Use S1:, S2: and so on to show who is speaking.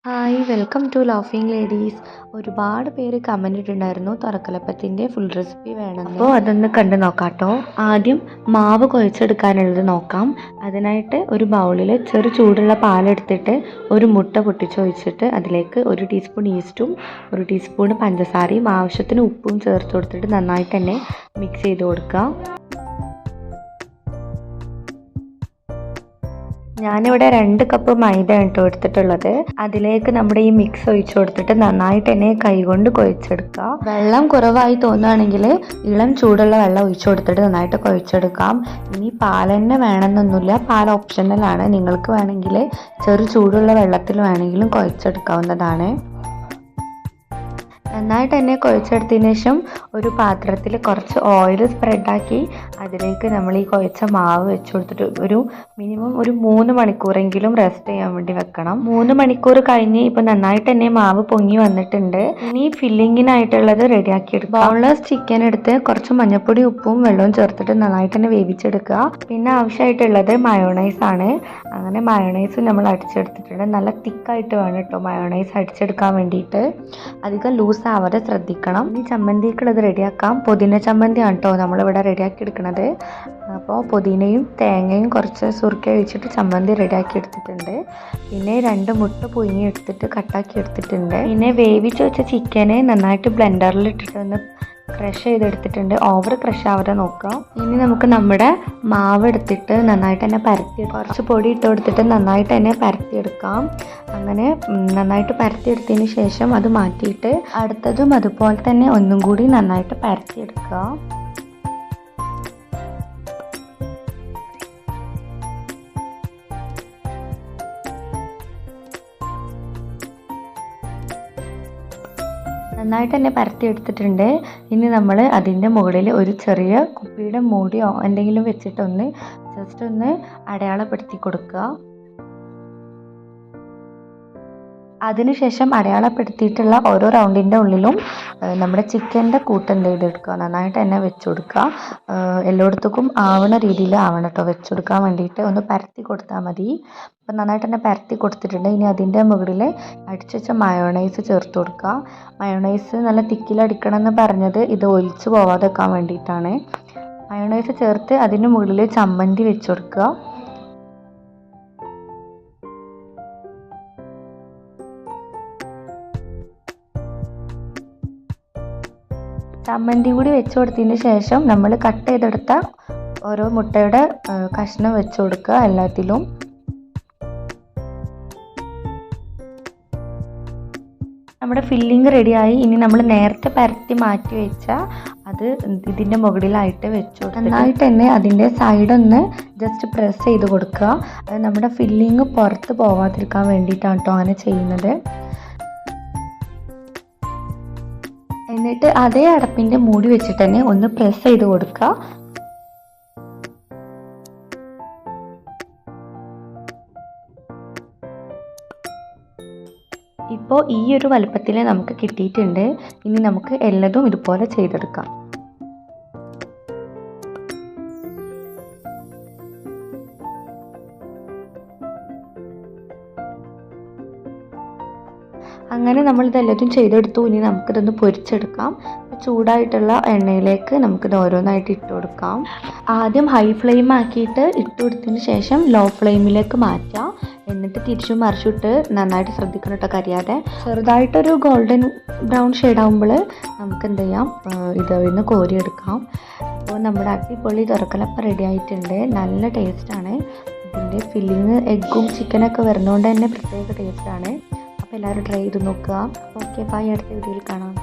S1: Hi welcome to laughing ladies. ഒരുപാട് പേര് comment ഇട്ടിട്ടുണ്ടായിരുന്നു തുറക്കലപ്പത്തിൻ്റെ ഫുൾ റെസിപ്പി വേണമെന്ന്. അപ്പോൾ അതൊന്ന് കണ്ടു നോക്കാം കേട്ടോ. ആദ്യം മാവ് കുഴച്ചെടുക്കാനുള്ളത് നോക്കാം. അതിനായിട്ട് ഒരു ബൗളിൽ ചെറു ചൂടുള്ള പാലെടുത്തിട്ട് ഒരു മുട്ട പൊട്ടിച്ചൊഴിച്ചിട്ട് അതിലേക്ക് 1 ടീസ്പൂൺ ഈസ്റ്റും 1 ടീസ്പൂൺ പഞ്ചസാരയും ആവശ്യത്തിന് ഉപ്പും ചേർത്ത് കൊടുത്തിട്ട് നന്നായിട്ട് തന്നെ മിക്സ് ചെയ്ത് കൊടുക്കുക. ഞാനിവിടെ 2 കപ്പ് മൈദ കേട്ടോ എടുത്തിട്ടുള്ളത്. അതിലേക്ക് നമ്മുടെ ഈ മിക്സ് ഒഴിച്ചു കൊടുത്തിട്ട് നന്നായിട്ട് തന്നെ കൈകൊണ്ട് കുഴച്ചെടുക്കുക. വെള്ളം കുറവായി തോന്നുകയാണെങ്കിൽ ഇളം ചൂടുള്ള വെള്ളം ഒഴിച്ചു കൊടുത്തിട്ട് നന്നായിട്ട് കുഴച്ചെടുക്കാം. ഇനി പാൽ തന്നെ വേണമെന്നൊന്നുമില്ല, പാൽ ഓപ്ഷണലാണ്. നിങ്ങൾക്ക് വേണമെങ്കിൽ ചെറു ചൂടുള്ള വെള്ളത്തിൽ വേണമെങ്കിലും കുഴച്ചെടുക്കാവുന്നതാണ്. നന്നായിട്ട് തന്നെ കുഴച്ചെടുത്തതിന് ശേഷം ഒരു പാത്രത്തിൽ കുറച്ച് ഓയിൽ സ്പ്രെഡാക്കി അതിലേക്ക് നമ്മൾ ഈ കുഴച്ച മാവ് വെച്ച് കൊടുത്തിട്ട് ഒരു മിനിമം 3 മണിക്കൂറെങ്കിലും റെസ്റ്റ് ചെയ്യാൻ വേണ്ടി വെക്കണം. 3 മണിക്കൂർ കഴിഞ്ഞ് ഇപ്പം നന്നായിട്ട് തന്നെ മാവ് പൊങ്ങി വന്നിട്ടുണ്ട്. ഇനി ഫില്ലിങ്ങിനായിട്ടുള്ളത് റെഡിയാക്കി എടുക്കുക. ബോൺലെസ് ചിക്കൻ എടുത്ത് കുറച്ച് മഞ്ഞൾപ്പൊടി ഉപ്പും വെള്ളവും ചേർത്തിട്ട് നന്നായിട്ട് തന്നെ വേവിച്ചെടുക്കുക. പിന്നെ ആവശ്യമായിട്ടുള്ളത് മയോണൈസ് ആണ്. അങ്ങനെ മയോണൈസ് നമ്മൾ അടിച്ചെടുത്തിട്ടുണ്ട്. നല്ല തിക്കായിട്ട് വേണം കേട്ടോ മയോണൈസ് അടിച്ചെടുക്കാൻ വേണ്ടിയിട്ട്. അധികം ലൂസ് ആവാതെ ശ്രദ്ധിക്കണം. ഇനി ചമ്മന്തിക്കുള്ളത് റെഡിയാക്കാം. പുതിന ചമ്മന്തി ആണ് കേട്ടോ നമ്മളിവിടെ റെഡിയാക്കി എടുക്കുന്നത്. അപ്പോൾ പുതിനയും തേങ്ങയും കുറച്ച് സുർക്ക ഒഴിച്ചിട്ട് ചമ്മന്തി റെഡിയാക്കി എടുത്തിട്ടുണ്ട്. പിന്നെ 2 മുട്ട പുഴുങ്ങി എടുത്തിട്ട് കട്ടാക്കി എടുത്തിട്ടുണ്ട്. പിന്നെ വേവിച്ച് വെച്ച ചിക്കനെ നന്നായിട്ട് ബ്ലെൻഡറിൽ ഇട്ടിട്ട് ഒന്ന് ക്രഷ് ചെയ്തെടുത്തിട്ടുണ്ട്. ഓവർ ക്രഷ് ആവാതെ നോക്കുക. ഇനി നമുക്ക് നമ്മുടെ മാവ് എടുത്തിട്ട് നന്നായിട്ട് തന്നെ പരത്തി കുറച്ച് പൊടി ഇട്ട് കൊടുത്തിട്ട് നന്നായിട്ട് തന്നെ പരത്തിയെടുക്കാം. അങ്ങനെ നന്നായിട്ട് പരത്തിയെടുത്തതിന് ശേഷം അത് മാറ്റിയിട്ട് അടുത്തതും അതുപോലെ തന്നെ ഒന്നും കൂടി നന്നായിട്ട് പരത്തിയെടുക്കുക. നന്നായിട്ട് തന്നെ പരത്തി എടുത്തിട്ടുണ്ട്. ഇനി നമ്മൾ അതിൻ്റെ മുകളിൽ ഒരു ചെറിയ കുപ്പിയുടെ മൂടിയോ എന്തെങ്കിലും വെച്ചിട്ടൊന്ന് ജസ്റ്റ് ഒന്ന് അടയാളപ്പെടുത്തി കൊടുക്കുക. അതിനുശേഷം അടയാളപ്പെടുത്തിയിട്ടുള്ള ഓരോ റൗണ്ടിൻ്റെ ഉള്ളിലും നമ്മുടെ ചിക്കൻ്റെ കൂട്ട് എന്ത് ചെയ്തെടുക്കുക, നന്നായിട്ട് തന്നെ വെച്ച് കൊടുക്കുക. എല്ലായിടത്തേക്കും ആവണ രീതിയിൽ ആവണം കേട്ടോ വെച്ച് കൊടുക്കാൻ വേണ്ടിയിട്ട്. ഒന്ന് പരത്തി കൊടുത്താൽ മതി. അപ്പം നന്നായിട്ട് തന്നെ പരത്തി കൊടുത്തിട്ടുണ്ട്. ഇനി അതിൻ്റെ മുകളിൽ അടിച്ചു വെച്ച മയോണൈസ് ചേർത്ത് കൊടുക്കുക. മയോണൈസ് നല്ല തിക്കിലടിക്കണം എന്ന് പറഞ്ഞത് ഇത് ഒലിച്ച് പോവാതെ വെക്കാൻ വേണ്ടിയിട്ടാണ്. മയോണൈസ് ചേർത്ത് അതിന് മുകളിൽ ചമ്മന്തി വെച്ച് കൊടുക്കുക. ചമ്മന്തി കൂടി വെച്ച് കൊടുത്തതിന് ശേഷം നമ്മൾ കട്ട് ചെയ്തെടുത്ത ഓരോ മുട്ടയുടെ കഷ്ണം വെച്ച് കൊടുക്കുക എല്ലാത്തിലും. നമ്മുടെ ഫില്ലിങ് റെഡിയായി. ഇനി നമ്മൾ നേരത്തെ പരത്തി മാറ്റി വെച്ച അത് ഇതിൻ്റെ മുകളിലായിട്ട് വെച്ച് കൊടുക്കുക. നന്നായിട്ട് തന്നെ അതിൻ്റെ സൈഡൊന്ന് ജസ്റ്റ് പ്രസ് ചെയ്ത് കൊടുക്കുക. അത് നമ്മുടെ ഫില്ലിങ് പുറത്ത് പോവാതിരിക്കാൻ വേണ്ടിയിട്ടാണ് കേട്ടോ അങ്ങനെ ചെയ്യുന്നത്. എന്നിട്ട് അതേ അടപ്പിൻ്റെ മൂടി വെച്ചിട്ട് തന്നെ ഒന്ന് പ്രസ് ചെയ്ത് കൊടുക്കുക. ഇപ്പോൾ ഈ ഒരു വലുപ്പത്തിൽ നമുക്ക് കിട്ടിയിട്ടുണ്ട്. ഇനി നമുക്ക് എല്ലാതും ഇതുപോലെ ചെയ്തെടുക്കാം. അങ്ങനെ നമ്മളിതെല്ലാതും ചെയ്തെടുത്തു. ഇനി നമുക്കിതൊന്ന് പൊരിച്ചെടുക്കാം. ചൂടായിട്ടുള്ള എണ്ണയിലേക്ക് നമുക്കിത് ഓരോന്നായിട്ട് ഇട്ട് കൊടുക്കാം. ആദ്യം ഹൈ ഫ്ലെയിം ആക്കിയിട്ട് ഇട്ട് കൊടുത്തതിന് ശേഷം ലോ ഫ്ലെയിമിലേക്ക് മാറ്റാം. എന്നിട്ട് തിരിച്ചും മറിച്ചിട്ട് നന്നായിട്ട് ശ്രദ്ധിക്കണം കേട്ടോ കരിയാതെ. ചെറുതായിട്ടൊരു ഗോൾഡൻ ബ്രൗൺ ഷെയ്ഡ് ആകുമ്പോൾ നമുക്ക് എന്ത് ചെയ്യാം, ഇതിന്ന് കോരിയെടുക്കാം. അപ്പോൾ നമ്മുടെ അടിപൊളി തുറക്കലപ്പം റെഡി ആയിട്ടുണ്ട്. നല്ല ടേസ്റ്റാണ്. ഇതിൻ്റെ ഫില്ലിങ് എഗ്ഗും ചിക്കനൊക്കെ വരുന്നതുകൊണ്ട് തന്നെ പ്രത്യേക ടേസ്റ്റാണ്. അപ്പോൾ എല്ലാവരും ട്രൈ ചെയ്ത് നോക്കുക. ഓക്കെ ബൈ, അടുത്ത വീഡിയോയിൽ കാണാം.